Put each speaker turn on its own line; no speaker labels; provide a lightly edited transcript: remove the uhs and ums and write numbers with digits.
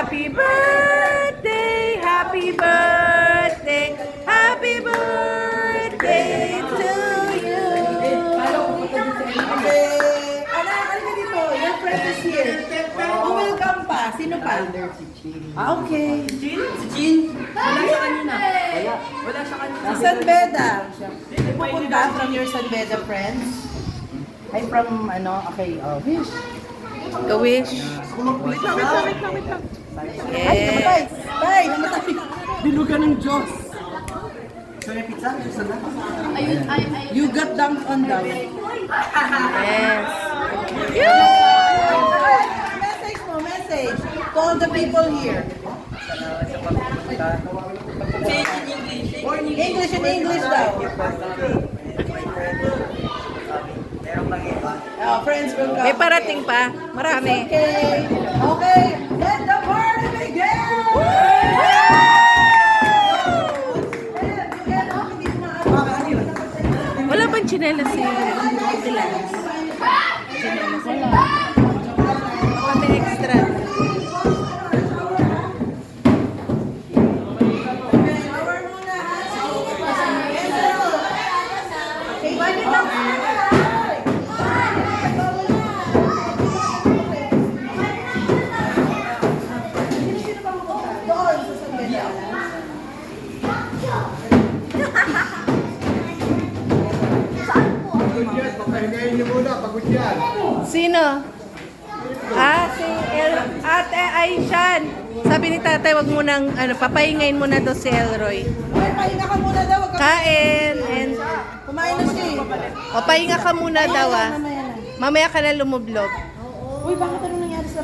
Happy birthday, happy birthday, happy birthday to you.
Okay. Ano ka dito? Your friend is here. Who will come pa? Sino pa? Okay.
Si Jean? Wala siya kanina. Wala siya kanina.
Si San Beda. Pupunta from your San Beda friends? Ay, from ano? Okay, wish.
Ka-wish.
Wait lang. Ay,
Yes.
namatay. Tay, namatay. Dilugan ng Diyos.
So yung pizza? Gusto na?
You got dunked on daw.
Yes.
Message mo, message. To all the people here. English in English daw. Oh, friends will come.
May parating pa. Marami.
Okay. Okay. Let the party begin!
Wala bang tsinelas si Dilan? Tsinelas. Wala. Pati extra.
Power muna, ha? Okay, balik lang. Doon sa San Beda.
Pagod yan, papahingayin niyo muna, pagod yan.
Sino? Ate Aishan. Sabi ni tatay, wag mo nang, papahingayin mo na daw si Elroy.
Okay, pahinga ka muna daw. Wag ka-
Kain. And,
Kumain na siya eh.
o, pahinga ka muna daw ah.
Mamaya na.
Mamaya ka na lumublog.
Uy, bakit ano nangyari sa